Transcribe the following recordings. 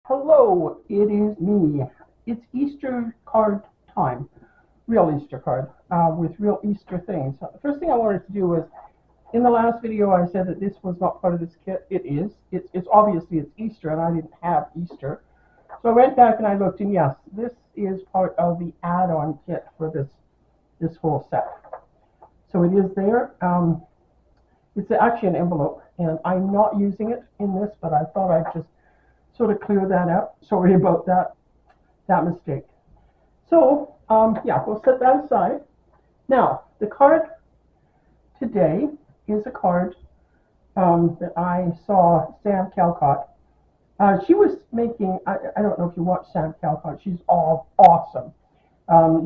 Hello, it is me. It's Easter card time, real Easter card, with real Easter things. The first thing I wanted to do was, in the last video I said that this was not part of this kit. It is. It's obviously it's Easter and I didn't have Easter. So I went back and I looked and yes, this is part of the add-on kit for this whole set. So it is there. It's actually an envelope and I'm not using it in this, but I thought I'd just sort of clear that up. Sorry about that mistake. So yeah, we'll set that aside. Now the card today is a card that I saw Sam Calcott. She was making. I don't know if you watch Sam Calcott. She's all awesome.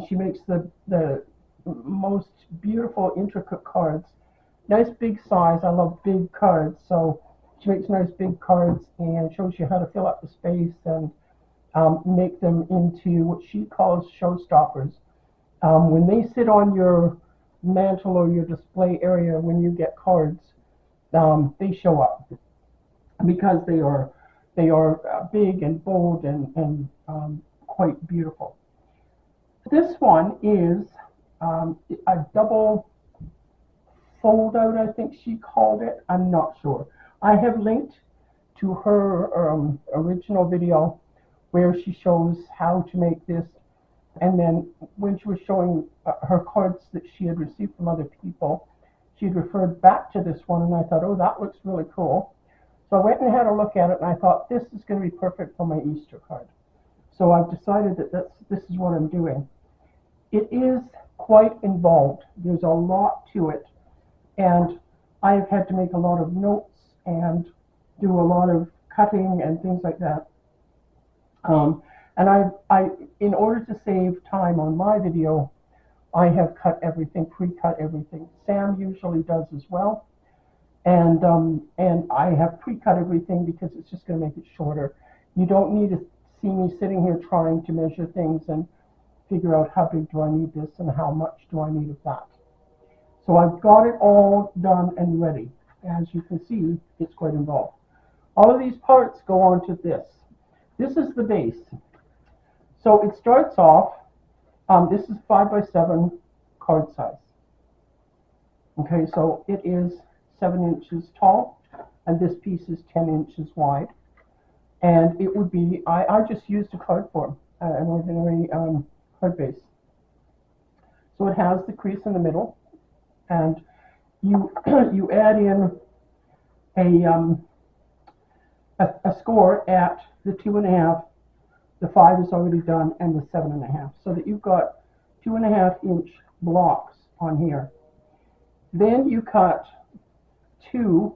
She makes the most beautiful, intricate cards. Nice big size. I love big cards, so she makes nice big cards and shows you how to fill up the space and make them into what she calls showstoppers. When they sit on your mantle or your display area, when you get cards, they show up because they are big and bold and quite beautiful. This one is a double fold out, I think she called it. I'm not sure. I have linked to her original video where she shows how to make this, and then when she was showing her cards that she had received from other people, she had referred back to this one, and I thought, oh, that looks really cool. So I went and had a look at it, and I thought, this is going to be perfect for my Easter card. So I've decided that this is what I'm doing. It is quite involved. There's a lot to it, and I've had to make a lot of notes and do a lot of cutting and things like that. And I, in order to save time on my video, I have cut everything, pre-cut everything. Sam usually does as well, and I have pre-cut everything because it's just going to make it shorter. You don't need to see me sitting here trying to measure things and figure out how big do I need this and how much do I need of that. So I've got it all done and ready. As you can see, it's quite involved. All of these parts go onto this. This is the base. So it starts off, this is 5x7 card size. Okay, so it is 7 inches tall, and this piece is 10 inches wide. And it would be, I just used a card form, an ordinary card base. So it has the crease in the middle, and you you add in a score at the 2.5. The 5 is already done, and the 7.5, so that you've got 2.5-inch blocks on here. Then you cut 2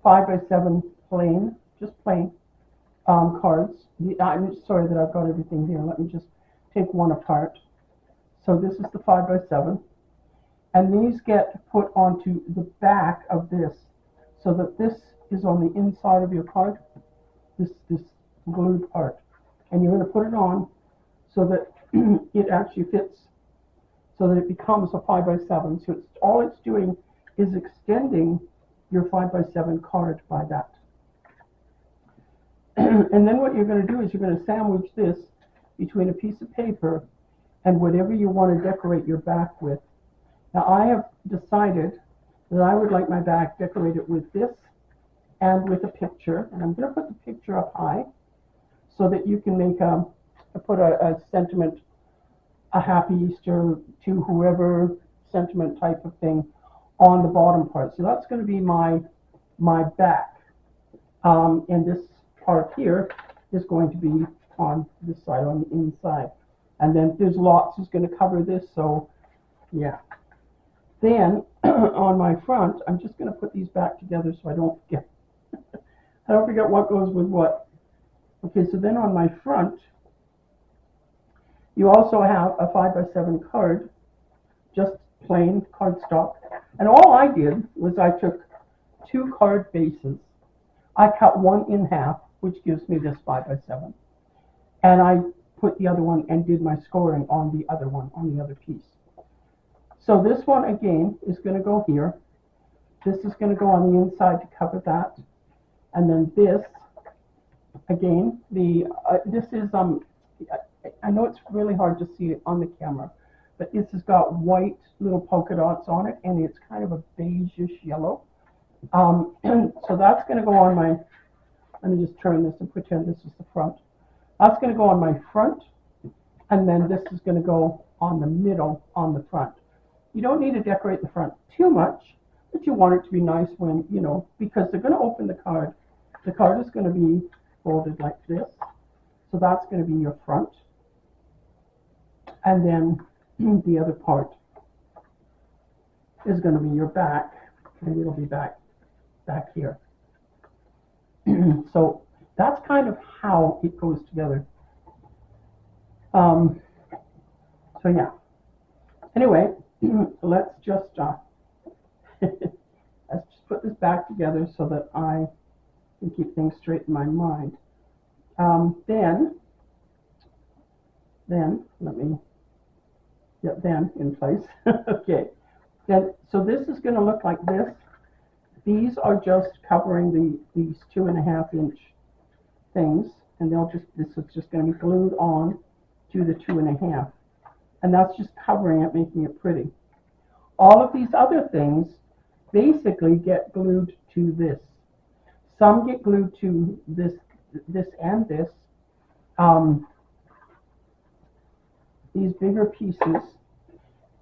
5x7 plain, just plain cards. I'm sorry that I've got everything here. Let me just take one apart. So this is the 5x7, and these get put onto the back of this, so that this is on the inside of your card. This glued part. And you're going to put it on so that it actually fits, so that it becomes a 5x7. So all it's doing is extending your 5x7 card by that. And then what you're going to do is you're going to sandwich this between a piece of paper and whatever you want to decorate your back with. Now I have decided that I would like my back decorated with this and with a picture, and I'm going to put the picture up high, so that you can make put a sentiment, a happy Easter to whoever sentiment type of thing on the bottom part. So that's going to be my back. And this part here is going to be on this side, on the inside. And then there's lots is going to cover this, so yeah. Then on my front, I'm just going to put these back together so I don't forget what goes with what. Okay, so then on my front, you also have a 5x7 card, just plain cardstock. And all I did was I took 2 card bases. I cut one in half, which gives me this 5x7. And I put the other one and did my scoring on the other one, on the other piece. So this one, again, is going to go here. This is going to go on the inside to cover that. And then this Again, this is I know it's really hard to see it on the camera, but this has got white little polka dots on it, and it's kind of a beigeish yellow. So that's going to go on my. Let me just turn this and pretend this is the front. That's going to go on my front, and then this is going to go on the middle on the front. You don't need to decorate the front too much, but you want it to be nice when, you know, because they're going to open the card. The card is going to be folded like this. So that's going to be your front. And then the other part is going to be your back, and it'll be back here. So that's kind of how it goes together. So yeah. Anyway, let's just put this back together so that I can keep things straight in my mind. Then let me get them in place. Okay. Then so this is going to look like this. These are just covering these 2.5 inch things, and this is just going to be glued on to the 2.5, and that's just covering it, making it pretty. All of these other things basically get glued to this. Some get glued to this and this. These bigger pieces.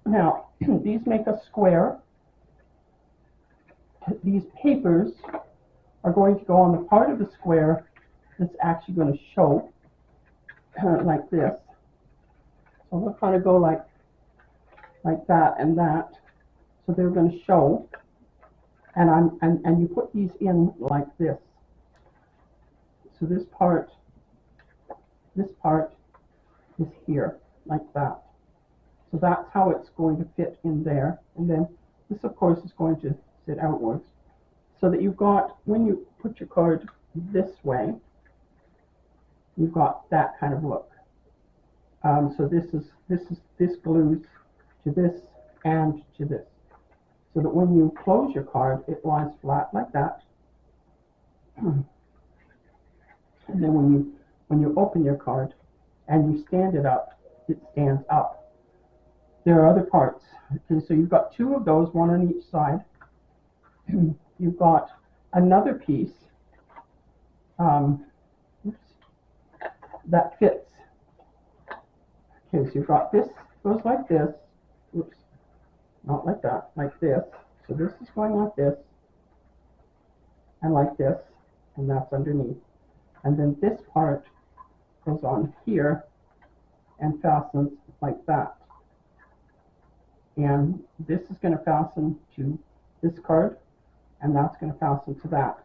Now, these make a square. These papers are going to go on the part of the square that's actually going to show like this. So they'll kind of go like that and that. So they're going to show, and you put these in like this. So this part is here like that. So that's how it's going to fit in there. And then this, of course, is going to sit outwards, so that you've got, when you put your card this way, you've got that kind of look. So this glues to this and to this, so that when you close your card, it lies flat like that. And then when you open your card and you stand it up, it stands up. There are other parts. Okay, so you've got 2 of those, 1 on each side. You've got another piece that fits. Okay, so you've got this goes like this. Oops, not like that, like this. So this is going like this, and like this, and that's underneath. And then this part goes on here and fastens like that. And this is going to fasten to this card, and that's going to fasten to that.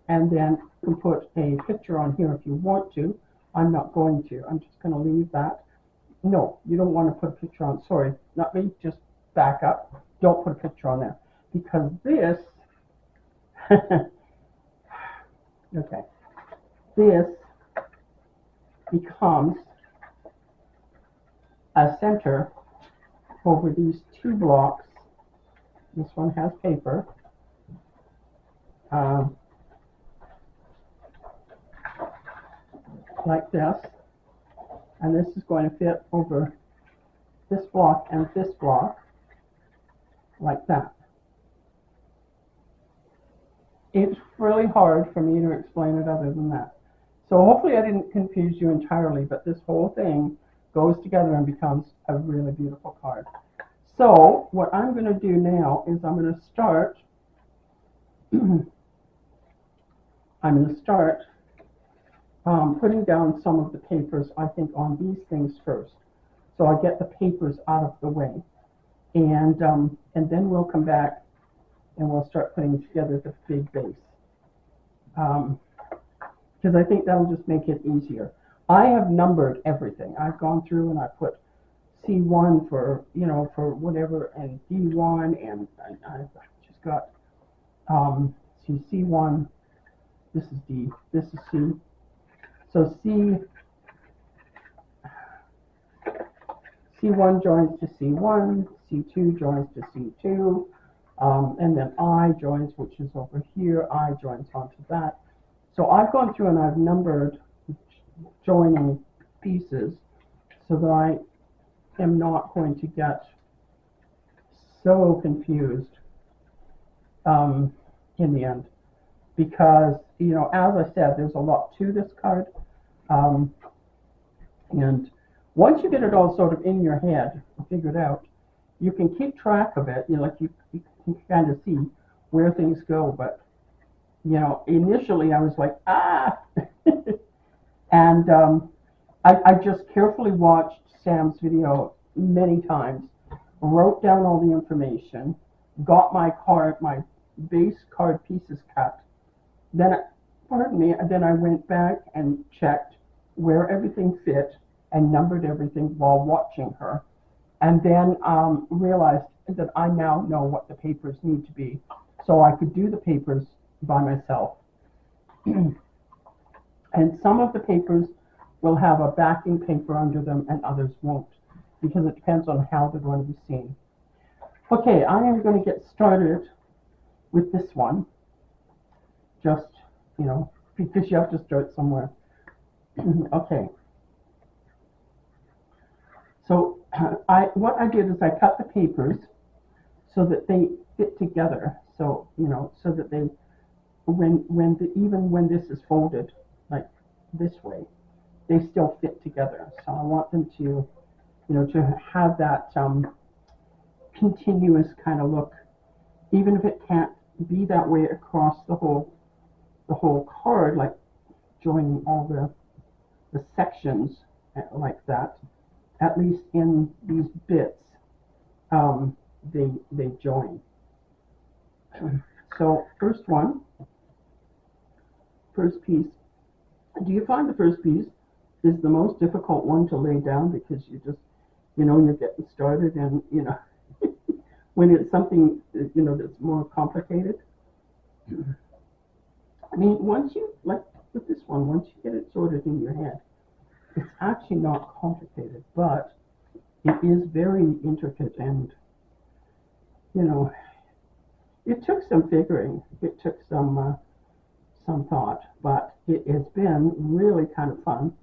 And then you can put a picture on here if you want to. I'm not going to. I'm just going to leave that. No, you don't want to put a picture on. Sorry, not me. Just back up. Don't put a picture on there, because this okay, this becomes a center over these 2 blocks. This one has paper. Like this, and this is going to fit over this block and this block like that. It's really hard for me to explain it other than that. So hopefully I didn't confuse you entirely, but this whole thing goes together and becomes a really beautiful card. So what I'm going to do now is I'm going to start putting down some of the papers, I think, on these things first. So I get the papers out of the way, and then we'll come back and we'll start putting together the big base, because I think that'll just make it easier. I have numbered everything. I've gone through and I put C1 for, you know, for whatever, and D1, and I've just got C1. This is D. This is C. So C1 joins to C1, C2 joins to C2, and then I joins, which is over here. I joins onto that. So I've gone through and I've numbered joining pieces so that I am not going to get so confused in the end, because, you know, as I said, there's a lot to this card, and once you get it all sort of in your head, figured out, you can keep track of it. You know, like you can kind of see where things go. But you know, initially I was like, ah, and I just carefully watched Sam's video many times, wrote down all the information, got my base card pieces cut. Then, pardon me, then I went back and checked where everything fit and numbered everything while watching her. And then realized that I now know what the papers need to be. So I could do the papers by myself. And some of the papers will have a backing paper under them and others won't, because it depends on how they're going to be seen. Okay, I am going to get started with this one. Just, you know, because you have to start somewhere. Okay. So what I did is I cut the papers so that they fit together. So, you know, so that they, even when this is folded like this way, they still fit together. So I want them to, you know, to have that continuous kind of look, even if it can't be that way across the whole card, like joining all the sections like that. At least in these bits, they join. So first piece. Do you find the first piece is the most difficult one to lay down, because you just, you know, you're getting started, and you know, when it's something, you know, that's more complicated. I mean, once you, like with this one, once you get it sorted in your head, it's actually not complicated, but it is very intricate, and, you know, it took some figuring, it took some thought, but it has been really kind of fun.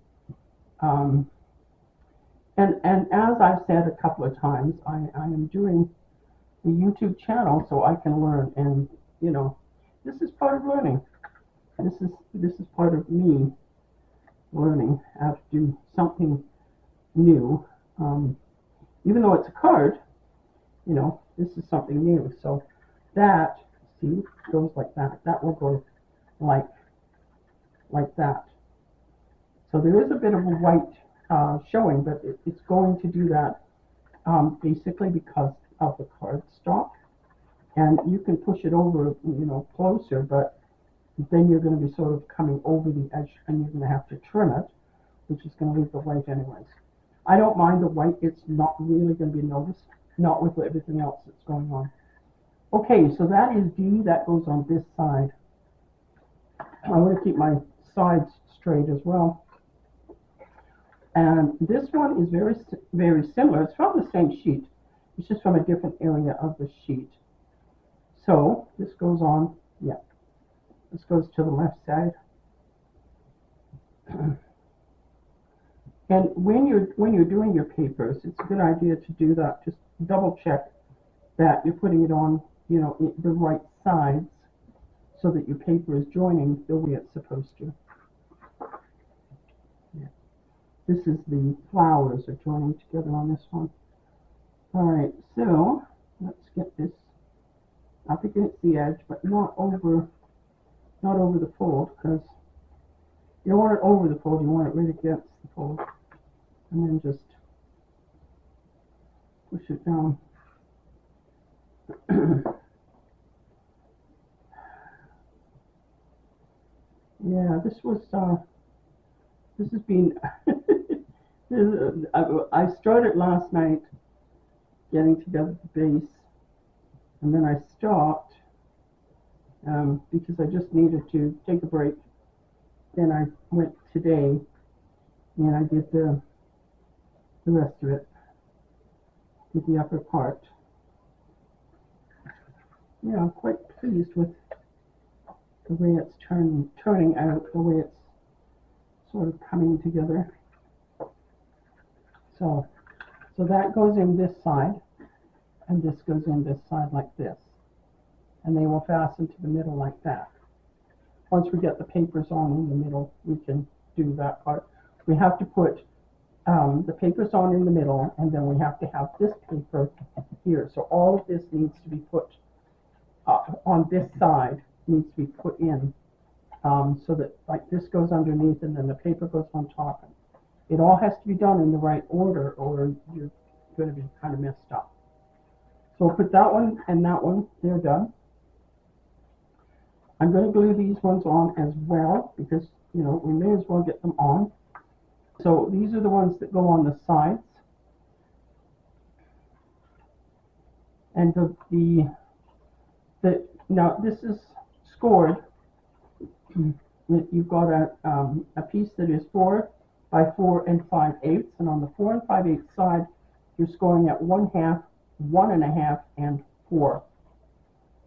And as I've said a couple of times, I am doing the YouTube channel so I can learn, and, you know, this is part of learning. This is part of me learning how to do something new. Even though it's a card, you know, this is something new. So that, see, goes like that. That will go like that. So there is a bit of a white showing, but it's going to do that basically because of the card stock. And you can push it over, you know, closer, but then you're going to be sort of coming over the edge, and you're going to have to trim it, which is going to leave the white anyways. I don't mind the white. It's not really going to be noticed, not with everything else that's going on. Okay, so that is D. That goes on this side. I want to keep my sides straight as well. And this one is very, very similar. It's from the same sheet. It's just from a different area of the sheet. So this goes on, yeah. This goes to the left side. And when you're doing your papers, it's a good idea to do that. Just double check that you're putting it on, you know, the right sides, so that your paper is joining the way it's supposed to. Yeah. This is the flowers are joining together on this one. All right, so let's get this up against the edge, but not over the fold, because you don't want it over the fold. You want it right against the fold. And then just push it down. Yeah, this has been, I started last night getting together the base, and then I stopped because I just needed to take a break. Then I went today, and I did the rest of it, did the upper part. Yeah, I'm quite pleased with the way it's turning out, the way it's sort of coming together. So that goes in this side, and this goes in this side like this. And they will fasten to the middle like that. Once we get the papers on in the middle, we can do that part. We have to put the papers on in the middle, and then we have to have this paper here. So all of this needs to be put on this side, needs to be put in, so that like this goes underneath and then the paper goes on top. It all has to be done in the right order, or you're going to be kind of messed up. So we'll put that one and that one, they're done. I'm going to glue these ones on as well, because, you know, we may as well get them on. So these are the ones that go on the sides. And now this is scored. You've got a piece that is 4 by 4 and 5/8, and on the 4 and 5/8 side, you're scoring at 1/2, 1 1/2, and 4.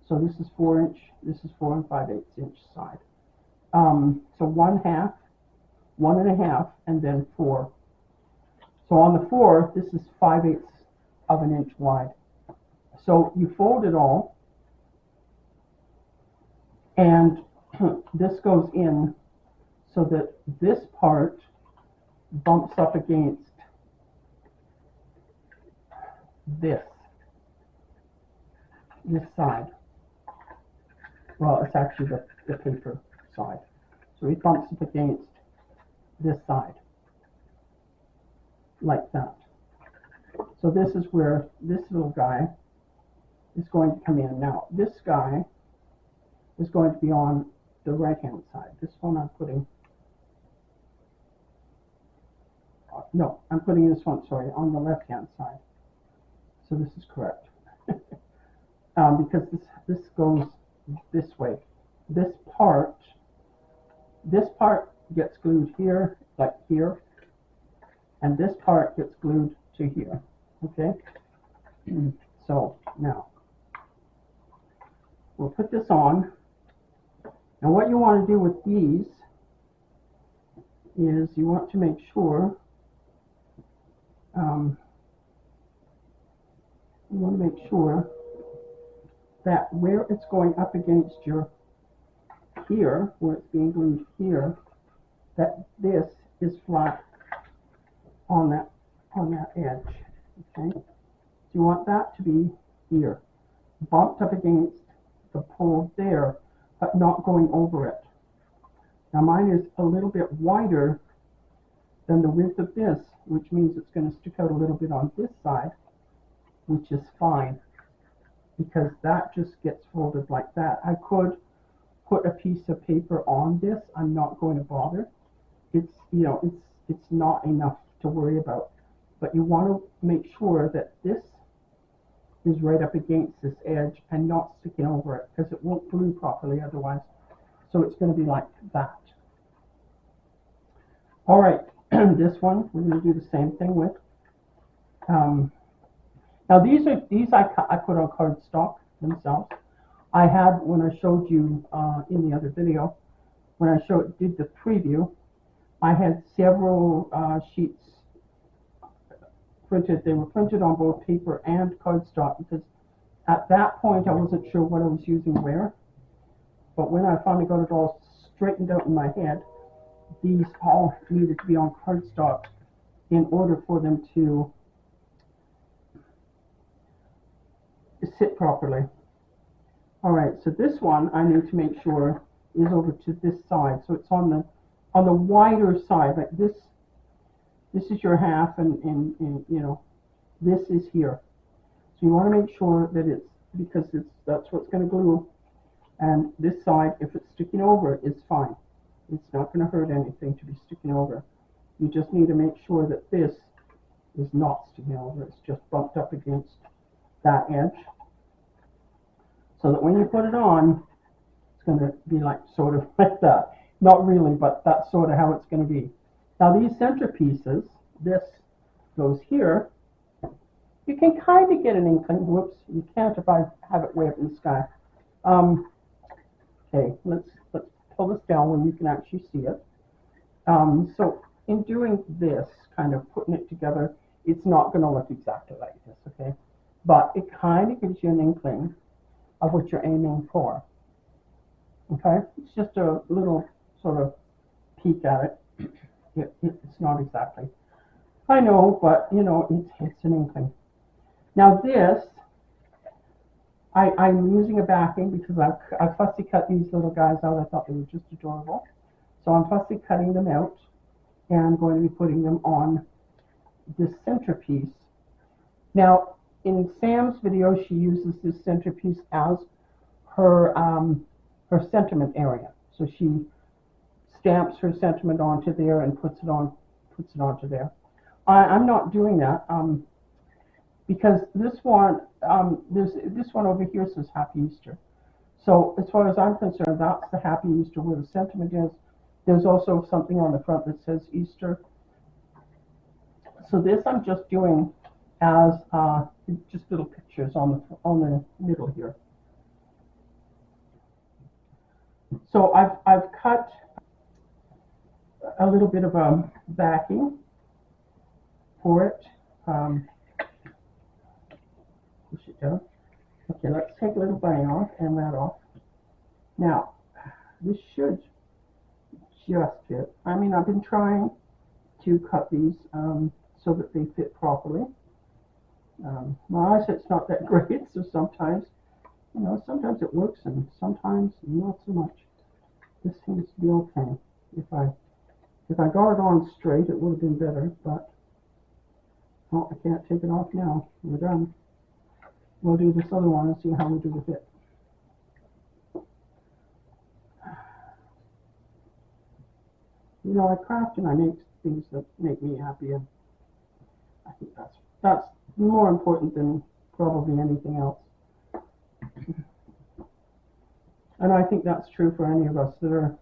So this is 4 inch, this is 4 and 5/8 inch side. So 1/2, 1 1/2, and then 4. So on the 4, this is 5/8 of an inch wide. So you fold it all, and this goes in so that this part bumps up against this side. Well, it's actually the paper side. So it bumps up against this side, like that. So this is where this little guy is going to come in. Now, this guy is going to be on the right-hand side. This one I'm putting, no, I'm putting this one, sorry, on the left-hand side. So this is correct. Because this goes this way. This part gets glued here, like here, and this part gets glued to here, okay? So now, we'll put this on. And what you want to do with these is you want to make sure that where it's going up against your here, where it's being glued here, that this is flat on that edge. Okay, so you want that to be here, bumped up against the pole there, but not going over it. Now mine is a little bit wider than the width of this, which means it's going to stick out a little bit on this side, which is fine, because that just gets folded like that. I could put a piece of paper on this. I'm not going to bother. It's, you know, it's not enough to worry about. But you want to make sure that this is right up against this edge and not sticking over it, because it won't glue properly otherwise. So it's going to be like that. All right, this one we're going to do the same thing with. Now these I put on cardstock themselves. I had, when I showed you in the other video, when I did the preview, I had several sheets printed. They were printed on both paper and cardstock, because at that point I wasn't sure what I was using where. But when I finally got it all straightened out in my head, these all needed to be on cardstock in order for them to sit properly. All right, so this one I need to make sure is over to this side, so it's on the wider side. Like this is your half, and you know, this is here. So you want to make sure that it's, because that's what's going to glue, and this side, if it's sticking over, is fine. It's not going to hurt anything to be sticking over. You just need to make sure that this is not sticking over. It's just bumped up against that edge, so that when you put it on, it's going to be like sort of like that. Not really, but that's sort of how it's going to be. Now these center pieces, this goes here. You can kind of get an inkling. Whoops, you can't if I have it way up in the sky. Okay, let's pull this down where you can actually see it. So in doing this, kind of putting it together, it's not going to look exactly like this, okay? But it kind of gives you an inkling of what you're aiming for, okay? It's just a little sort of peek at it. It's not exactly, I know, but you know, it's an inkling. Now this, I'm using a backing because I fussy cut these little guys out. I thought they were just adorable. So I'm fussy cutting them out and going to be putting them on this centerpiece. Now, in Sam's video, she uses this centerpiece as her her sentiment area. So she stamps her sentiment onto there and puts it onto there. I'm not doing that because this one this one over here says Happy Easter. So as far as I'm concerned, that's the Happy Easter where the sentiment is. There's also something on the front that says Easter. So this I'm just doing as just little pictures on the middle here. So I've cut a little bit of a backing for it. Push it down. Okay, let's take a little bunny off and that off. Now, this should just fit. I mean, I've been trying to cut these so that they fit properly. My eyesight's not that great, so sometimes, you know, sometimes it works and sometimes not so much. This seems to be okay. If I got it on straight, it would have been better, but oh, I can't take it off now. We're done. We'll do this other one and see how we do with it. You know, I craft and I make things that make me happy, and I think that's more important than probably anything else. And I think that's true for any of us that are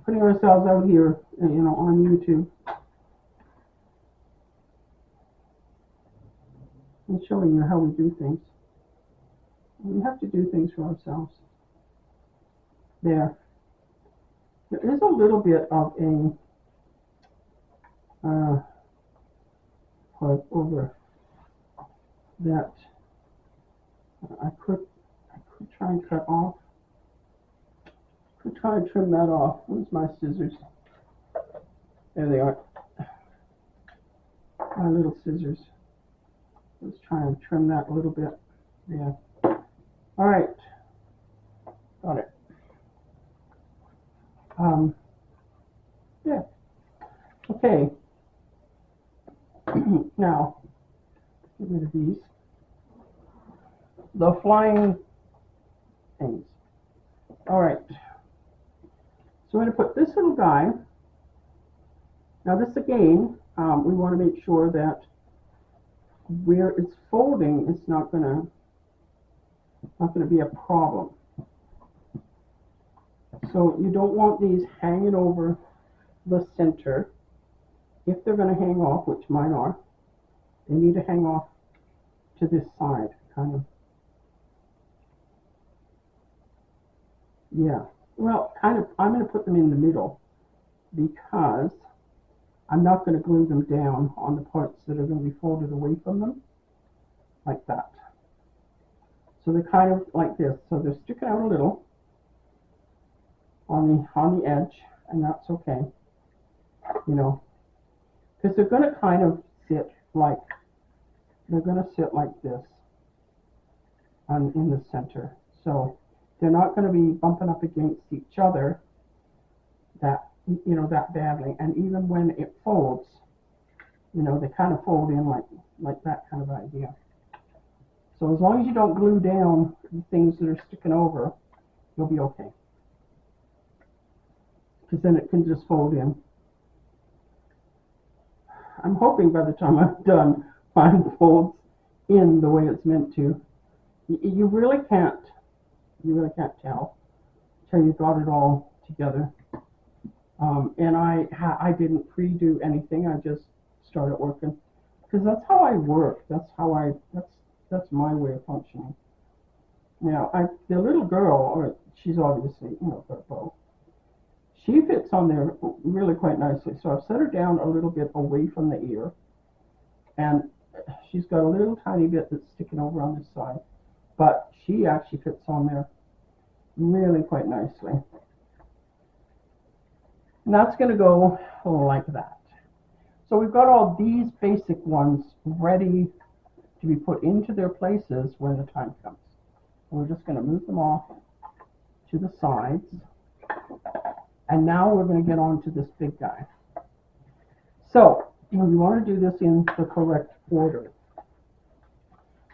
putting ourselves out here, you know, on YouTube and showing you how we do things. We have to do things for ourselves. There is a little bit of a part over that I could try and cut off. Could try and trim that off. Where's my scissors? There they are. My little scissors. Let's try and trim that a little bit. Yeah. All right. Got it. Yeah. Okay. Now, get rid of these. The flying things. All right. So I'm going to put this little guy. Now this again, we want to make sure that where it's folding, it's not going to be a problem. So you don't want these hanging over the center. If they're going to hang off, which mine are, they need to hang off to this side, kind of. Yeah, well, kind of, I'm going to put them in the middle because I'm not going to glue them down on the parts that are going to be folded away from them, like that. So they're kind of like this. So they're sticking out a little on the edge, and that's okay, you know, because they're going to kind of sit like this in the center. So they're not going to be bumping up against each other that, you know, that badly. And even when it folds, you know, they kind of fold in like that kind of idea. So as long as you don't glue down the things that are sticking over, you'll be okay. Because then it can just fold in. I'm hoping by the time I'm done, mine folds in the way it's meant to. You really can't tell until you got it all together. And I didn't pre-do anything. I just started working because that's how I work. That's my way of functioning. Now, the little girl, or she's obviously, got a bow. She fits on there really quite nicely. So I've set her down a little bit away from the ear, and she's got a little tiny bit that's sticking over on this side, but she actually fits on there really quite nicely. And that's going to go like that. So we've got all these basic ones ready to be put into their places when the time comes. We're just going to move them off to the sides. And now we're going to get on to this big guy. So you want to do this in the correct order.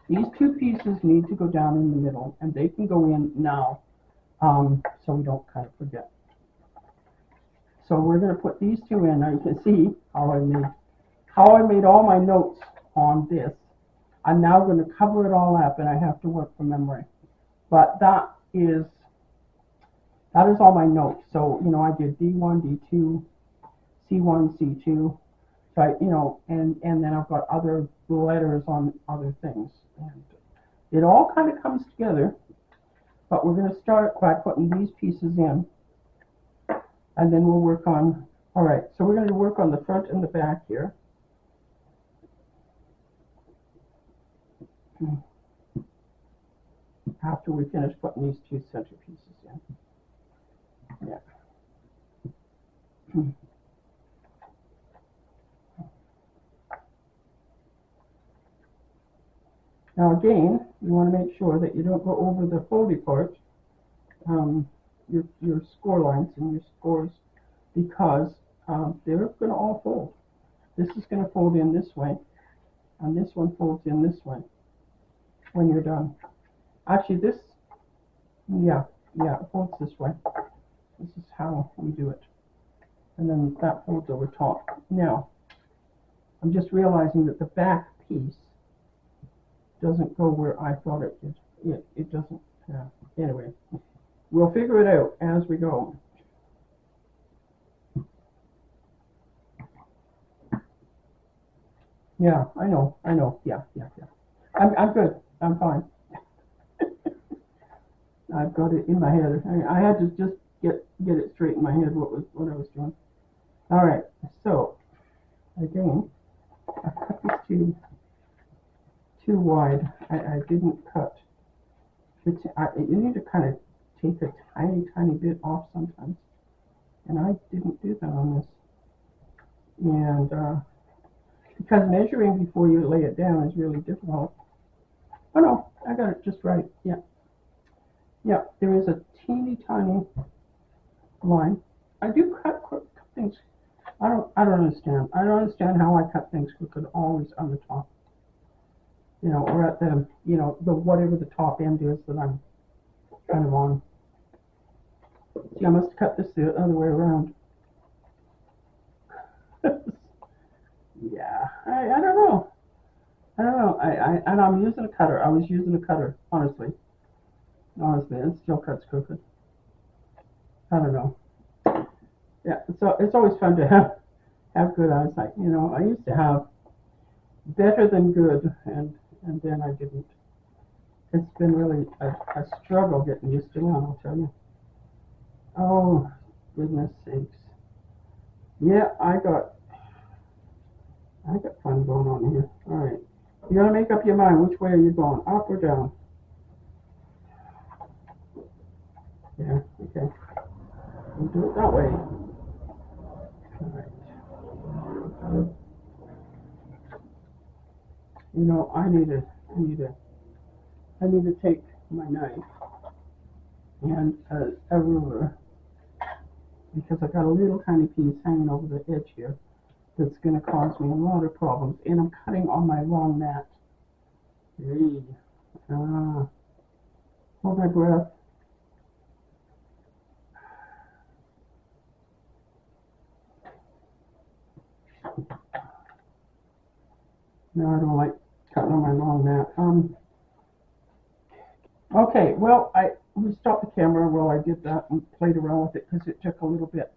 These two pieces need to go down in the middle, and they can go in now, so we don't kind of forget. So we're going to put these two in. Now you can see how I made all my notes on this. I'm now going to cover it all up, and I have to work from memory. But that is all my notes. So I did D1, D2, C1, C2. So and then I've got other letters on other things, and it all kind of comes together. But we're going to start by putting these pieces in, and then we'll work on. All right, so we're going to work on the front and the back here. After we finish putting these two center pieces in. Yeah. Now again, you want to make sure that you don't go over the foldy part, your score lines and your scores, because they're going to all fold. This is going to fold in this way, and this one folds in this way when you're done. Actually, this, yeah, it folds this way. This is how we do it. And then that folds over top. Now, I'm just realizing that the back piece doesn't go where I thought it did. It doesn't. Anyway, we'll figure it out as we go. Yeah, I know. Yeah. I'm good. I'm fine. I've got it in my head. I had to just get it straight in my head what I was doing. All right. So again, I cut these too wide. I didn't cut. You need to kind of take a tiny bit off sometimes, and I didn't do that on this. And because measuring before you lay it down is really difficult. Oh no, I got it just right. Yeah, there is a teeny tiny line. I do cut things. I don't understand. I don't understand how I cut things crooked always on the top. Or at the the whatever the top end is that I'm kind of on. See, I must cut this the other way around. Yeah, I don't know. And I'm using a cutter. I was using a cutter, honestly. It still cuts crooked. I don't know. Yeah, so it's always fun to have good eyesight. I used to have better than good, and then I didn't. It's been really a struggle getting used to one, I'll tell you. Oh, goodness sakes. Yeah, I got fun going on here. All right. You gotta make up your mind. Which way are you going? Up or down? Yeah, okay. We'll do it that way. All right. I need to take my knife and a ruler, because I got a little tiny piece hanging over the edge here that's going to cause me a lot of problems, and I'm cutting on my long mat. Hold my breath. No, I don't like cutting on my long mat. Okay, well, we stopped the camera while I did that and played around with it, because it took a little bit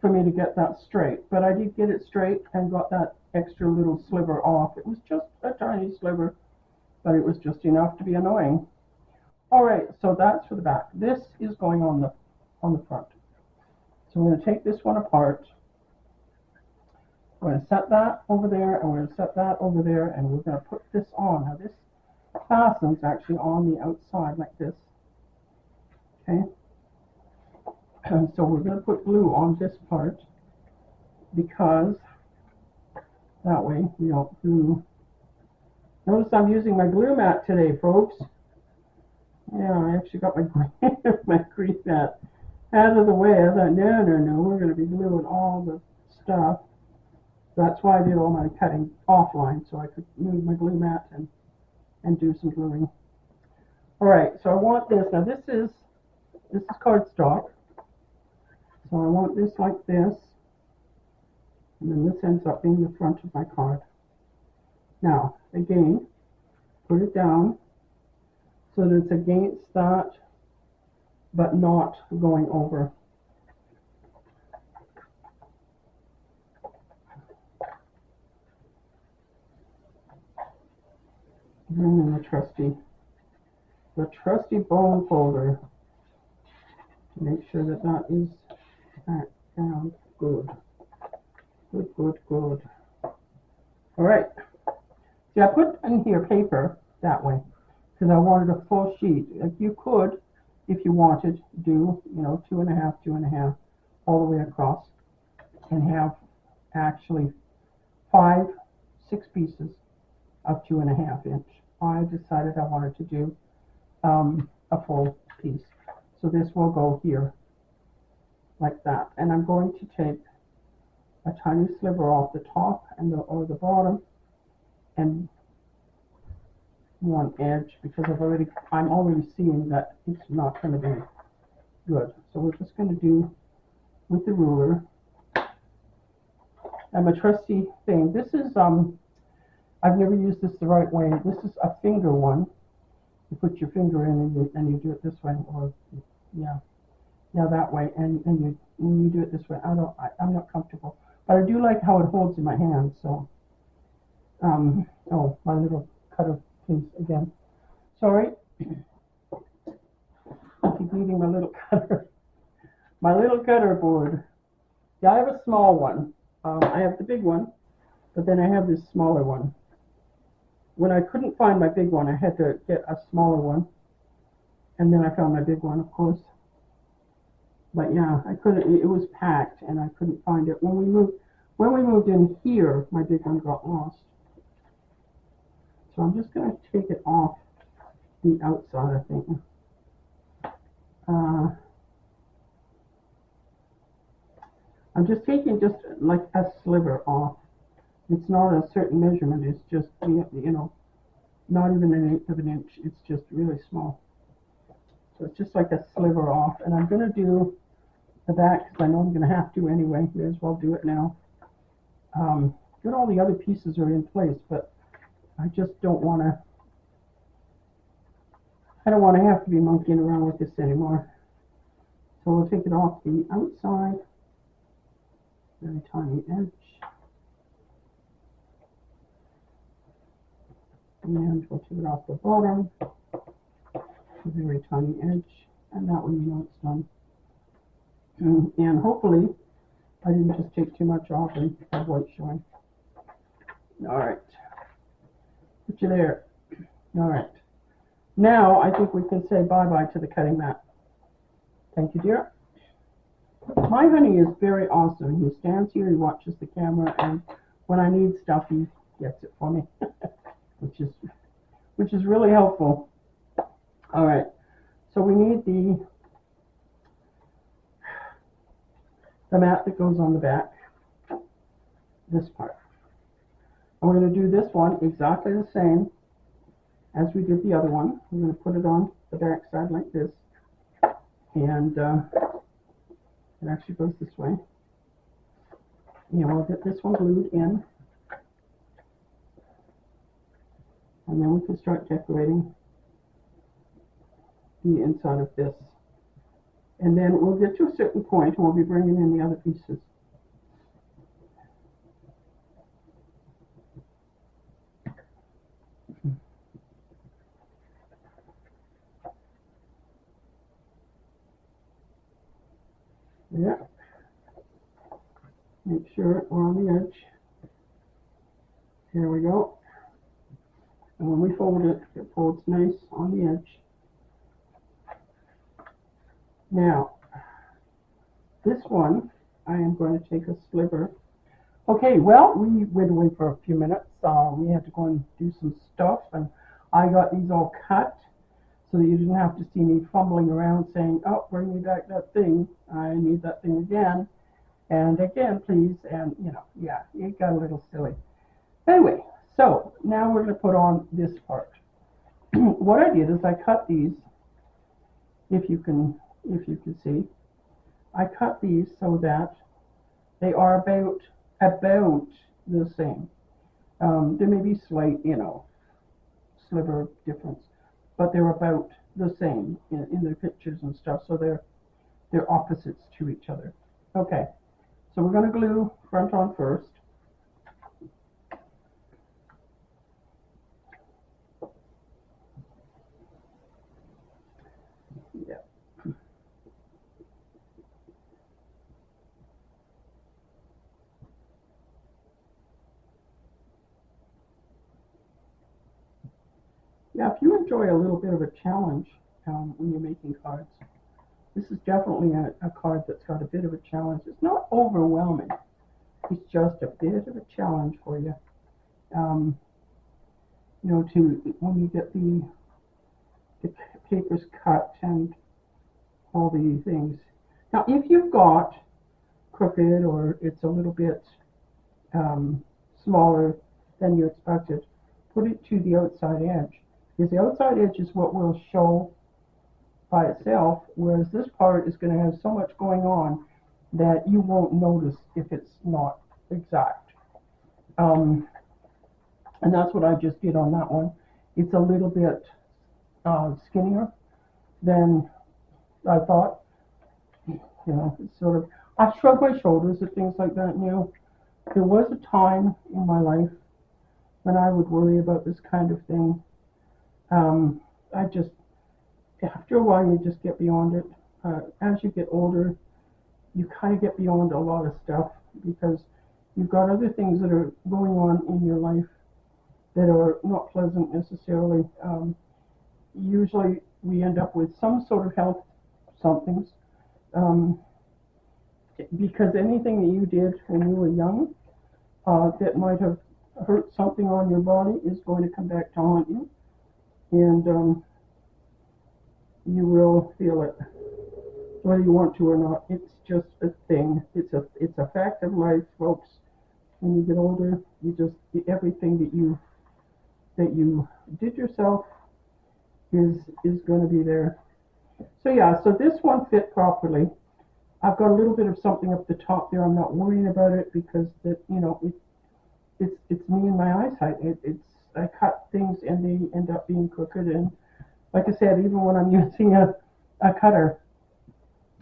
for me to get that straight. But I did get it straight and got that extra little sliver off. It was just a tiny sliver, but it was just enough to be annoying. All right, so that's for the back. This is going on the front. So we're going to take this one apart. We're going to set that over there, and we're going to set that over there, and we're going to put this on. Now this fastens actually on the outside like this. Okay. And so we're going to put glue on this part because that way we don't glue. Notice I'm using my glue mat today, folks. Yeah, I actually got my my green mat out of the way. I thought, no, we're going to be gluing all the stuff. That's why I did all my cutting offline, so I could move my glue mat and do some gluing. All right, so I want this. Now this is cardstock. So I want this like this, and then this ends up being the front of my card. Now, again, put it down so that it's against that, but not going over. Bring in the trusty bone folder to make sure that that is back down good. Good. All right. See, I put in here paper that way because I wanted a full sheet. Like you could, if you wanted, do 2.5, all the way across, and have actually 6 pieces of 2.5 inch. I decided I wanted to do a full piece, so this will go here like that, and I'm going to take a tiny sliver off the top and or the bottom and one edge because I'm already seeing that it's not going to be good. So we're just going to do with the ruler and my trusty thing. This is I've never used this the right way. This is a finger one. You put your finger in and you do it this way, or yeah, that way, and you do it this way. I'm not comfortable, but I do like how it holds in my hand. So oh, my little cutter, please, again. Sorry, I keep eating my little cutter. My little cutter board. Yeah, I have a small one. I have the big one, but then I have this smaller one. When I couldn't find my big one, I had to get a smaller one, and then I found my big one, of course. But yeah, I couldn't. It was packed, and I couldn't find it. When we moved in here, my big one got lost. So I'm just going to take it off the outside, I think. I'm just taking just like a sliver off. It's not a certain measurement. It's just, not even 1/8 of an inch. It's just really small. So it's just like a sliver off. And I'm going to do the back because I know I'm going to have to anyway. May as well do it now. Good, all the other pieces are in place, but I just don't want to. I don't want to have to be monkeying around with this anymore. So we'll take it off the outside. Very tiny edge. And we'll take it off the bottom. Very tiny edge. And that way you know it's done. And hopefully I didn't just take too much off and have white showing. Alright. Put you there. Alright. Now I think we can say bye-bye to the cutting mat. Thank you, dear. My honey is very awesome. He stands here, he watches the camera, and when I need stuff, he gets it for me, which is really helpful. All right, so we need the mat that goes on the back, this part. And we're going to do this one exactly the same as we did the other one. We're going to put it on the back side like this, and it actually goes this way. We'll get this one glued in, and then we can start decorating the inside of this. And then we'll get to a certain point and we'll be bringing in the other pieces. Yeah. Make sure we're on the edge. Here we go. And when we fold it, it folds nice on the edge. Now, this one, I am going to take a sliver. Okay, well, we went away for a few minutes. We had to go and do some stuff, and I got these all cut so that you didn't have to see me fumbling around saying, oh, bring me back that thing. I need that thing again. And again, please. And, you know, yeah, it got a little silly. Anyway, so now we're going to put on this part. What I did is I cut these, if you can see, I cut these so that they are about the same. There may be slight, you know, sliver difference, but they're about the same in the pictures and stuff. So they're opposites to each other. Okay, so we're going to glue front on first. Yeah. Yeah, if you enjoy a little bit of a challenge when you're making cards, this is definitely a card that's got a bit of a challenge. It's not overwhelming. It's just a bit of a challenge for you. You know, when you get the papers cut and all the things. Now, if you've got crooked or it's a little bit smaller than you expected, put it to the outside edge. Because the outside edge is what will show by itself, whereas this part is going to have so much going on that you won't notice if it's not exact. And that's what I just did on that one. It's a little bit skinnier than I thought. You know, it's sort of, I shrug my shoulders at things like that. You know, there was a time in my life when I would worry about this kind of thing. I just, after a while, you just get beyond it. As you get older, you kind of get beyond a lot of stuff because you've got other things that are going on in your life that are not pleasant necessarily. Usually, we end up with some sort of health somethings because anything that you did when you were young that might have hurt something on your body is going to come back to haunt you. And you will feel it, whether you want to or not. It's just a thing. It's a fact of life, folks. When you get older, everything that you did yourself is going to be there. So yeah, so this one fit properly. I've got a little bit of something up the top there. I'm not worrying about it because it's me and my eyesight. I cut things and they end up being crooked, and like I said, even when I'm using a cutter.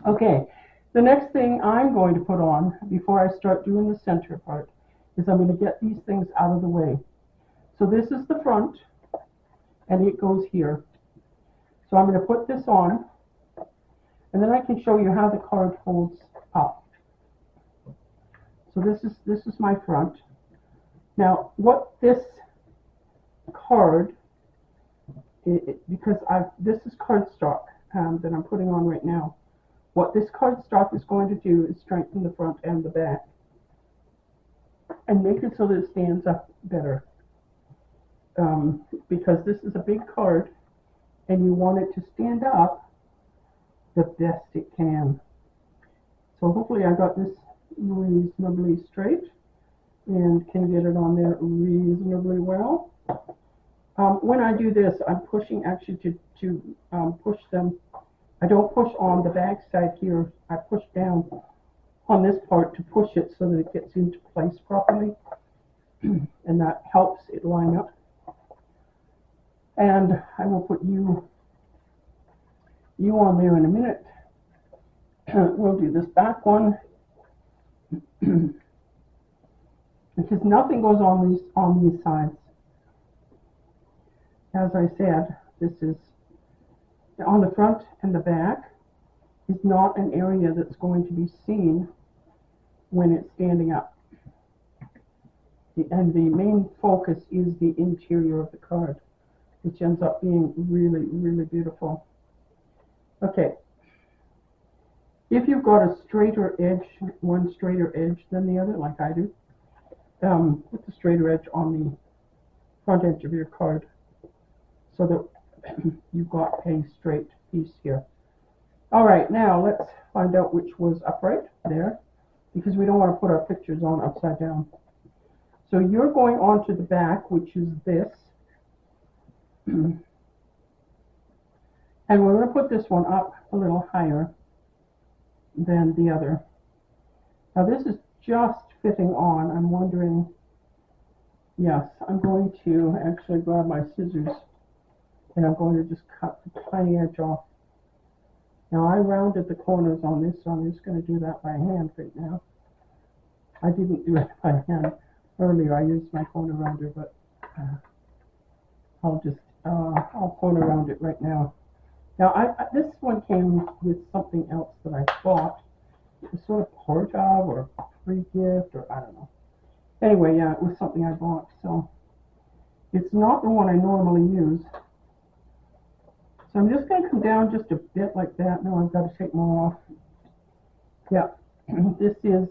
Okay, the next thing I'm going to put on before I start doing the center part is I'm going to get these things out of the way. So this is the front, and it goes here. So I'm going to put this on, and then I can show you how the card folds up. So this is my front. Now, what this card, because this is cardstock that I'm putting on right now. What this cardstock is going to do is strengthen the front and the back and make it so that it stands up better. Because this is a big card and you want it to stand up the best it can. So hopefully I got this reasonably straight and can get it on there reasonably well. When I do this, I'm pushing actually to push them. I don't push on the back side here. I push down on this part to push it so that it gets into place properly. And that helps it line up. And I will put you on there in a minute. We'll do this back one. Because nothing goes on these sides. As I said, this is on the front and the back. is not an area that's going to be seen when it's standing up. And the main focus is the interior of the card, which ends up being really, really beautiful. Okay. If you've got a straighter edge, one straighter edge than the other, like I do, put the straighter edge on the front edge of your card so that you've got a straight piece here. All right, now let's find out which was upright there, because we don't want to put our pictures on upside down. So you're going on to the back, which is this. And we're going to put this one up a little higher than the other. Now this is just fitting on. I'm wondering, yes, I'm going to actually grab my scissors and I'm going to just cut the tiny edge off. Now I rounded the corners on this, so I'm just going to do that by hand right now. I didn't do it by hand earlier. I used my corner rounder, but I'll corner round it right now. Now this one came with something else that I bought. It was sort of part of or free gift, or I don't know. Anyway, yeah, it was something I bought, so it's not the one I normally use. So I'm just going to come down just a bit like that. Now I've got to take more off. Yeah, this is,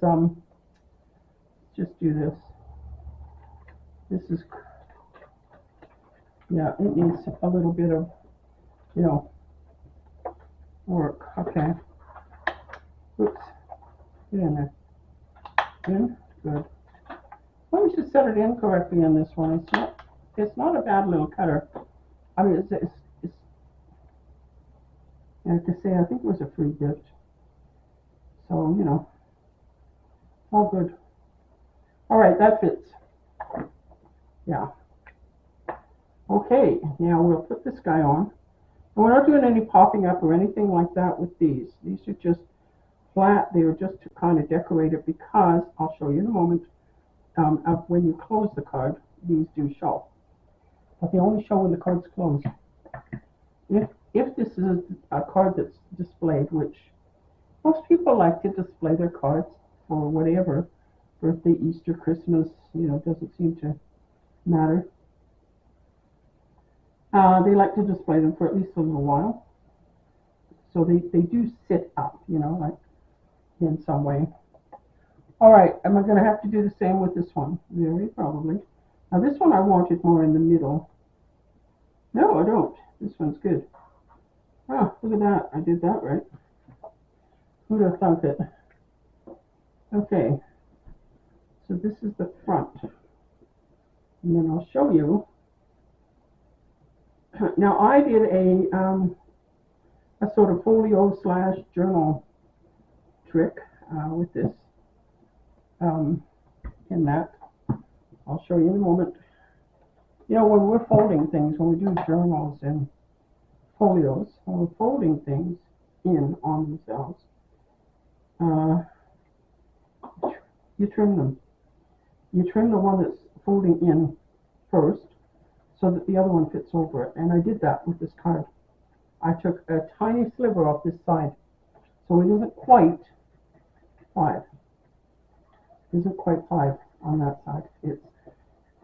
just do this. This is, yeah, it needs a little bit of, you know, work. Okay. Oops. Get in there. In. Good. Well, we should set it in correctly on this one. It's not a bad little cutter. I mean, it's I have to say, I think it was a free gift. So, you know, all good. All right, that fits. Yeah. Okay, now we'll put this guy on. And we're not doing any popping up or anything like that with these. These are just flat. They are just to kind of decorate it, because I'll show you in a moment. When you close the card, these do show. But they only show when the card's closed. If this is a card that's displayed, which most people like to display their cards for whatever, birthday, Easter, Christmas, you know, doesn't seem to matter. They like to display them for at least a little while. So they do sit up, you know, like in some way. All right, am I going to have to do the same with this one? Very probably. Now this one I wanted more in the middle. No, I don't. This one's good. Oh, look at that. I did that right. Who'd have thunk it? Okay. So this is the front. And then I'll show you. Now I did a sort of folio / journal trick with this. In that, I'll show you in a moment. You know, when we're folding things, when we do journals and folios, when we're folding things in on themselves, you trim them. You trim the one that's folding in first, so that the other one fits over it. And I did that with this card. I took a tiny sliver off this side, so it isn't quite 5. It isn't quite 5 on that side. It's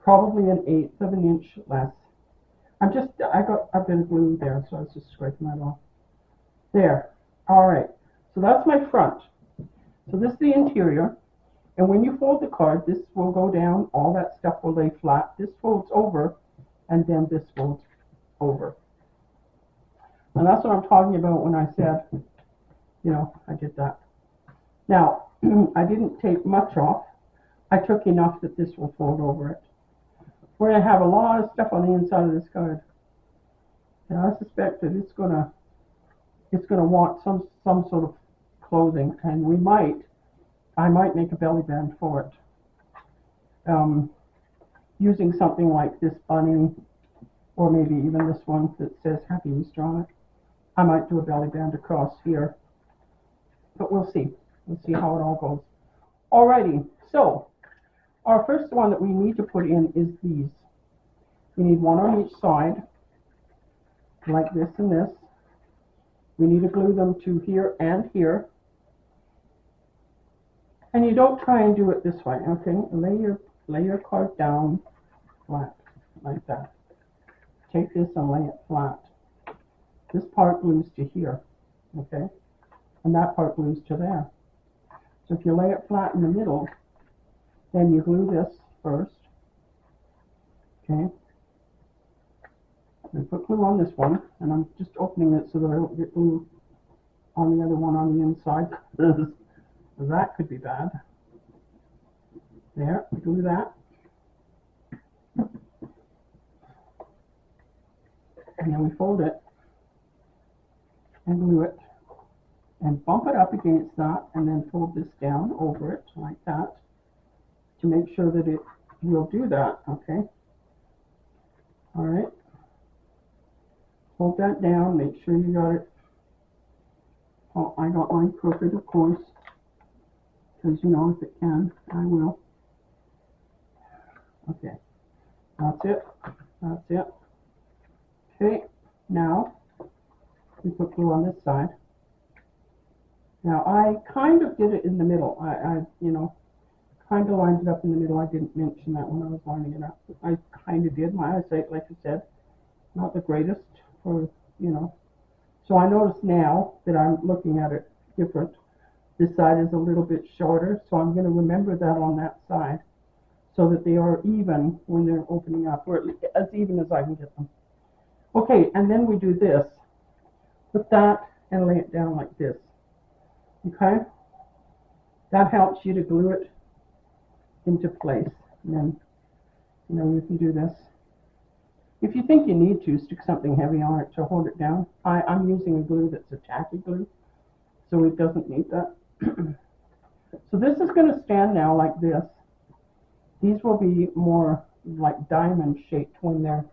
probably 1/8 of an inch less. I got a bit of glue there, so I was just scraping that off. There. All right. So that's my front. So this is the interior. And when you fold the card, this will go down. All that stuff will lay flat. This folds over, and then this folds over. And that's what I'm talking about when I said, you know, I did that. Now, I didn't take much off. I took enough that this will fold over it. We're going to have a lot of stuff on the inside of this card. And I suspect that it's gonna want some sort of clothing, and I might make a belly band for it. Using something like this bunny, or maybe even this one that says Happy Easter on it. I might do a belly band across here. But we'll see. We'll see how it all goes. Alrighty, so our first one that we need to put in is these. We need one on each side, like this and this. We need to glue them to here and here. And you don't try and do it this way, okay? Lay your card down flat, like that. Take this and lay it flat. This part glues to here, okay? And that part glues to there. So if you lay it flat in the middle, then you glue this first, okay? And put glue on this one, and I'm just opening it so that I don't get glue on the other one on the inside. That could be bad. There, glue that. And then we fold it and glue it and bump it up against that, and then fold this down over it like that to make sure that it will do that, okay? All right. Hold that down, make sure you got it. Oh, I got mine crooked, of course, because you know, if it can, I will. Okay, that's it. That's it. Okay, now we put glue on this side. Now I kind of did it in the middle. I you know, kind of lined it up in the middle. I didn't mention that when I was lining it up. I kind of did. My eyesight, like I said, not the greatest for, you know. So I notice now that I'm looking at it different. This side is a little bit shorter, so I'm going to remember that on that side, so that they are even when they're opening up, or as even as I can get them. Okay, and then we do this. Put that and lay it down like this. Okay? That helps you to glue it into place. And then, you know, you can do this. If you think you need to, stick something heavy on it to hold it down. I'm using a glue that's a tacky glue, so it doesn't need that. So this is going to stand now like this. These will be more like diamond shaped when they're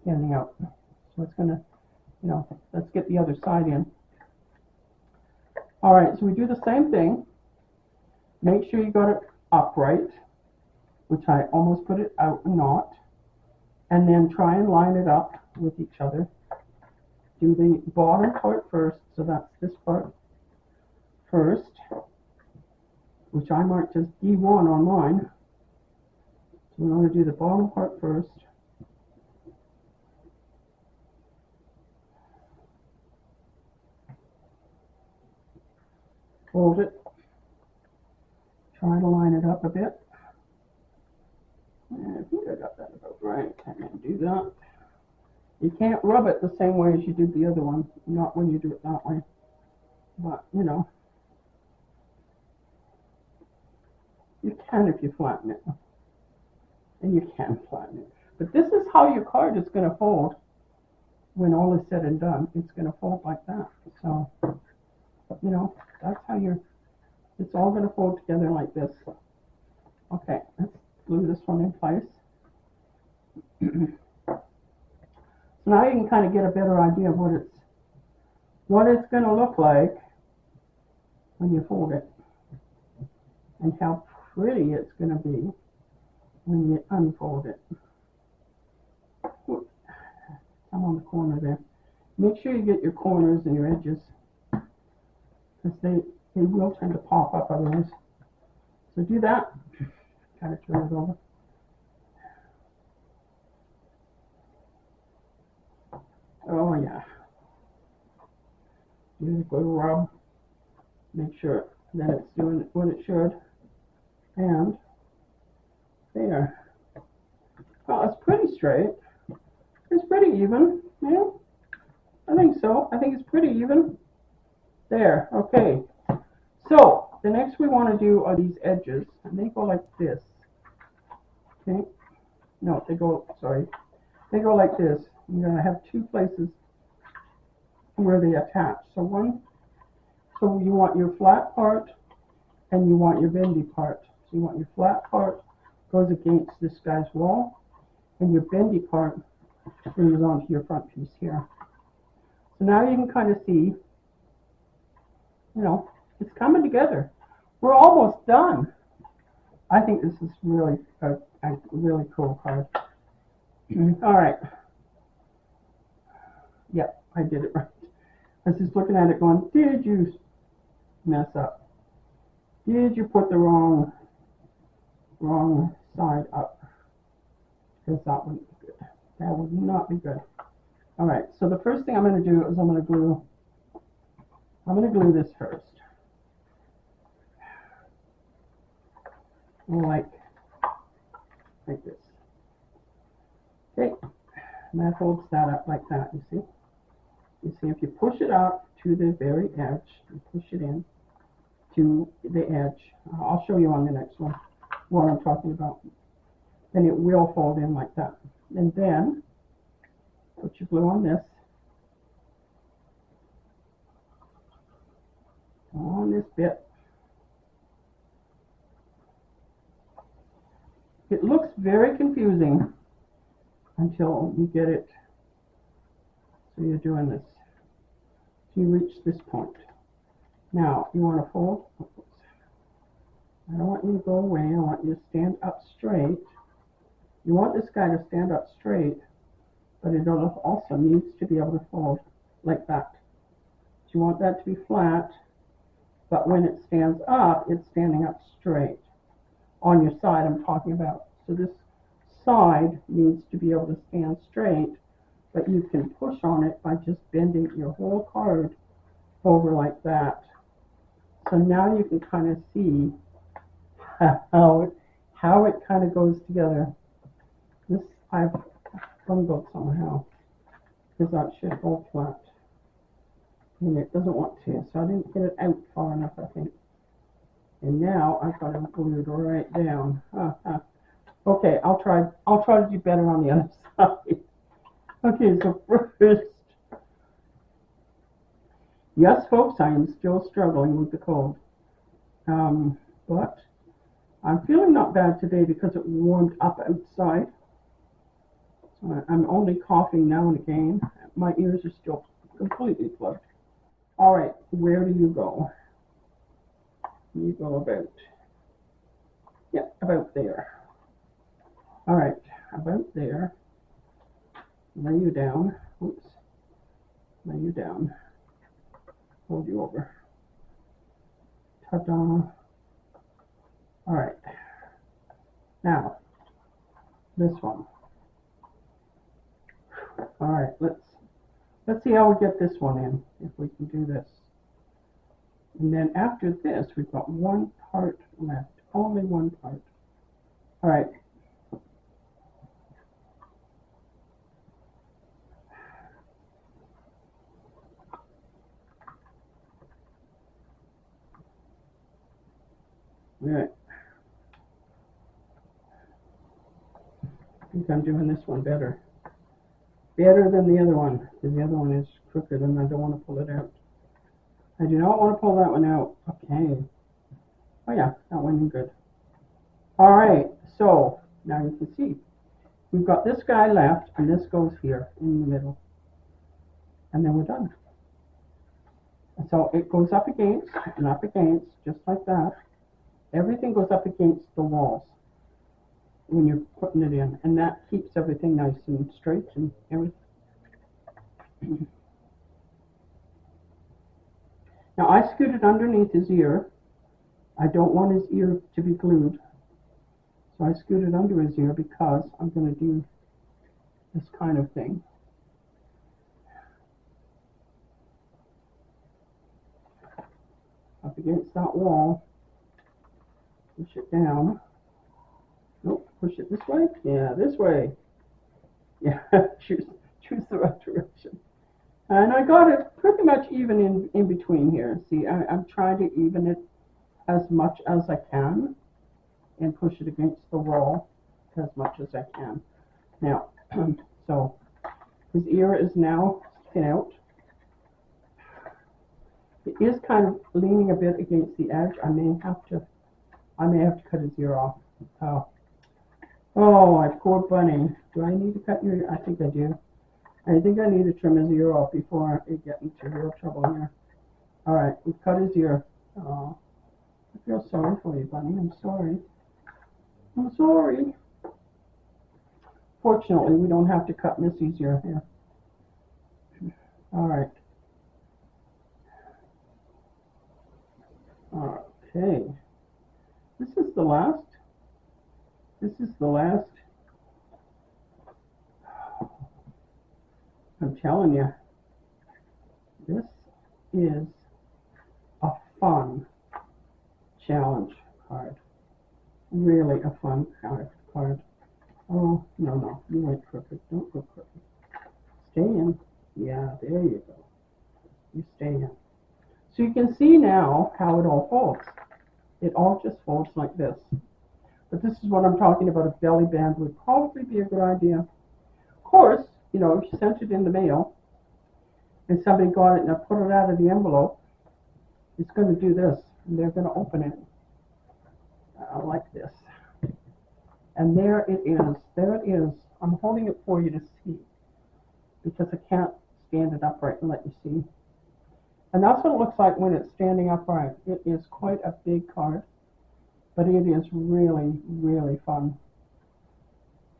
standing out. So it's going to, you know, let's get the other side in. All right, so we do the same thing. Make sure you got it upright, which I almost put it out a knot. And then try and line it up with each other. Do the bottom part first, so that's this part first, which I marked as D1 on mine. So we want to do the bottom part first. Fold it. Try to line it up a bit. I think I got that about right. And then do that. You can't rub it the same way as you did the other one. Not when you do it that way. But, you know, you can if you flatten it. And you can flatten it. But this is how your card is going to fold when all is said and done. It's going to fold like that. So, you know, that's how it's all going to fold together like this. Okay, let's glue this one in place. So now you can kind of get a better idea of what it's going to look like when you fold it, and how pretty it's going to be when you unfold it. I'm on the corner there. Make sure you get your corners and your edges, because they will tend to pop up otherwise. So do that. Kind of turn it over. Oh yeah. Use a good rub. Make sure that it's doing what it should. And there. Well, it's pretty straight. It's pretty even. Yeah, I think so. I think it's pretty even. There. Okay. So the next we want to do are these edges, and they go like this. Okay. No, they go. Sorry. They go like this. You're going to have two places where they attach. So you want your flat part and you want your bendy part. So you want your flat part goes against this guy's wall, and your bendy part goes onto your front piece here. So now you can kind of see, you know, it's coming together. We're almost done. I think this is really a really cool card. All right. Yep, I did it right. I was just looking at it going, did you mess up? Did you put the wrong side up? Because that wouldn't be good. That would not be good. All right, so the first thing I'm going to do is I'm going to glue this first. Like this. Okay, and that holds that up like that, you see? You see, if you push it up to the very edge, and push it in to the edge, I'll show you on the next one what I'm talking about, then it will fold in like that. And then, put your glue on this bit. It looks very confusing until you get it, so you're doing this. So you reach this point. Now, you want to fold. I don't want you to go away. I want you to stand up straight. You want this guy to stand up straight, but it also needs to be able to fold like that. So you want that to be flat, but when it stands up, it's standing up straight. On your side, I'm talking about. So this side needs to be able to stand straight, but you can push on it by just bending your whole card over like that. So now you can kind of see how it kind of goes together. This I've bungled somehow because that should go flat, and it doesn't want to. So I didn't get it out far enough, I think. And now I've got it glued right down. Okay, I'll try to do better on the other side. Okay, so first, yes, folks, I am still struggling with the cold, but I'm feeling not bad today because it warmed up outside. So I'm only coughing now and again. My ears are still completely plugged. All right, where do you go? You go about there. All right, about there. Lay you down. Oops. Lay you down. Hold you over. Ta-da. All right. Now, this one. All right, let's see how we get this one in, if we can do this. And then after this, we've got one part left, only one part. All right. All right. I think I'm doing this one better. Better than the other one, because the other one is crooked and I don't want to pull it out. I do not want to pull that one out. Okay. Oh yeah, that went in good. All right, so now you can see we've got this guy left, and this goes here in the middle, and then we're done. And so it goes up against and up against, just like that. Everything goes up against the walls when you're putting it in, and that keeps everything nice and straight and everything. Now I scooted underneath his ear. I don't want his ear to be glued, so I scooted under his ear because I'm going to do this kind of thing. Up against that wall, push it down. Nope, push it this way. Yeah, this way. Yeah, choose the right direction. And I got it pretty much even in between here. See, I'm trying to even it as much as I can and push it against the wall as much as I can. Now, so his ear is now sticking out. It is kind of leaning a bit against the edge. I may have to cut his ear off. Oh, my poor bunny. Do I need to cut your ear? I think I do. I think I need to trim his ear off before I get into real trouble here. All right, we cut his ear. Oh, I feel sorry for you, bunny. I'm sorry. I'm sorry. Fortunately, we don't have to cut Missy's ear here. All right. Okay. This is the last. This is the last. I'm telling you, this is a fun challenge card. Really a fun card. Oh, no, no, you went crooked. Don't go crooked. Stay in. Yeah, there you go. You stay in. So you can see now how it all folds. It all just folds like this. But this is what I'm talking about. A belly band would probably be a good idea. Of course, you know, if you sent it in the mail and somebody got it and put it out of the envelope, it's going to do this. And they're going to open it like this. And there it is. There it is. I'm holding it for you to see because I can't stand it upright and let you see. And that's what it looks like when it's standing upright. It is quite a big card, but it is really, really fun.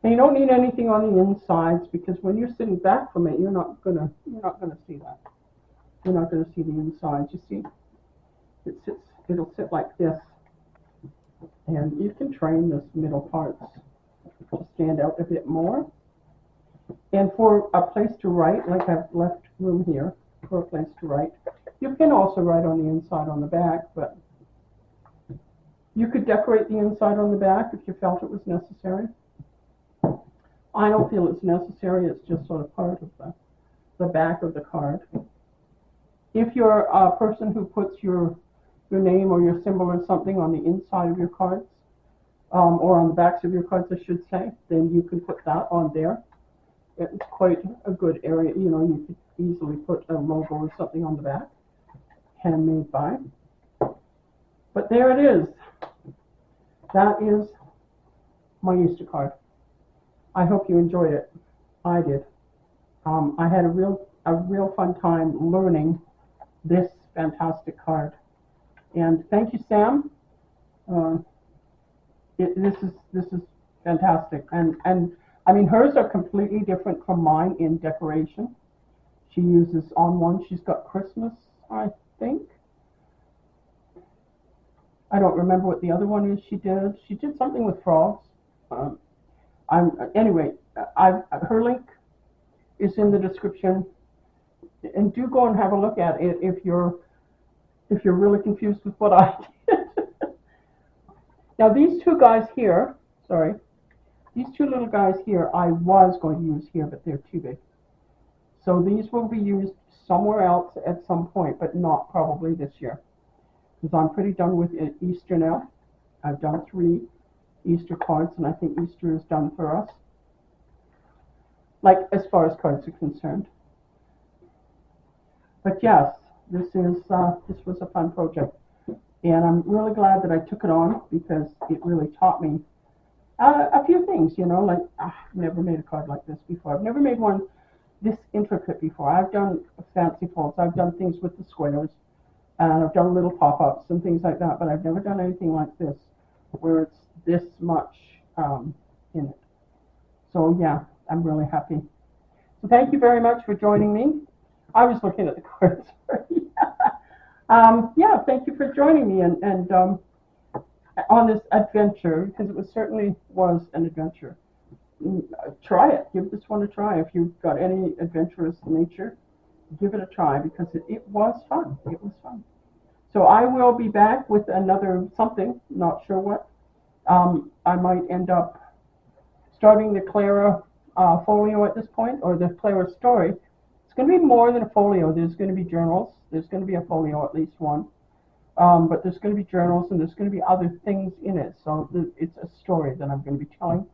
And you don't need anything on the insides because when you're sitting back from it, you're not gonna see that. You're not gonna see the insides. You see, it'll sit like this, and you can train this middle part to stand out a bit more. And for a place to write, like I've left room here for a place to write, you can also write on the inside on the back, but you could decorate the inside on the back if you felt it was necessary. I don't feel it's necessary. It's just sort of part of the back of the card. If you're a person who puts your name or your symbol or something on the inside of your cards, or on the backs of your cards, I should say, then you can put that on there. It's quite a good area. You know, you could easily put a logo or something on the back, handmade by. But there it is. That is my Easter card. I hope you enjoyed it. I did. I had a real fun time learning this fantastic card. And thank you, Sam. This is fantastic. And I mean, hers are completely different from mine in decoration. She uses on one. She's got Christmas, I think. I don't remember what the other one is she did. She did something with frogs. Anyway, her link is in the description, and do go and have a look at it if you're really confused with what I did. Now these two guys here, sorry, these two little guys here I was going to use here, but they're too big. So these will be used somewhere else at some point, but not probably this year, because I'm pretty done with Easter now. I've done 3 Easter cards, and I think Easter is done for us, like as far as cards are concerned. But yes, this was a fun project, and I'm really glad that I took it on because it really taught me a few things. You know, like I've never made a card like this before. I've never made one this intricate before. I've done fancy folds. I've done things with the squares, and I've done little pop-ups and things like that. But I've never done anything like this, where it's this much in it. So yeah, I'm really happy. So thank you very much for joining me. I was looking at the cards. Yeah, thank you for joining me and on this adventure, because it certainly was an adventure. Try it. Give this one a try. If you've got any adventurous nature, give it a try because it was fun. It was fun. So I will be back with another something, not sure what. I might end up starting the Clara folio at this point, or the Clara story. It's going to be more than a folio. There's going to be journals. There's going to be a folio, at least one. But there's going to be journals, and there's going to be other things in it. So it's a story that I'm going to be telling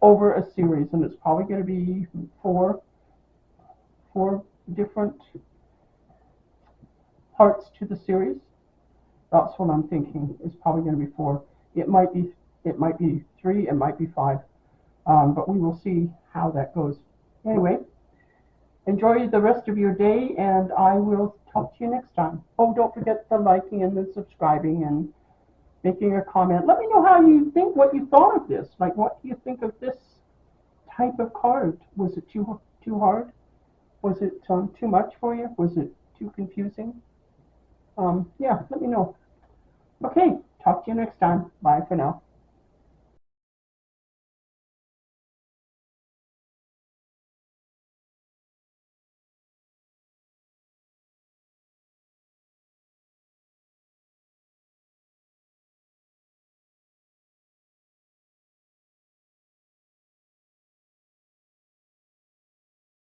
over a series, and it's probably going to be four different parts to the series. That's what I'm thinking. It's probably going to be 4. It might be 3. It might be 5. But we will see how that goes. Anyway, enjoy the rest of your day, and I will talk to you next time. Oh, don't forget the liking and the subscribing and making a comment. Let me know how you think, what you thought of this. Like, what do you think of this type of card? Was it too hard? Was it too much for you? Was it too confusing? Yeah, let me know. Okay, talk to you next time. Bye for now.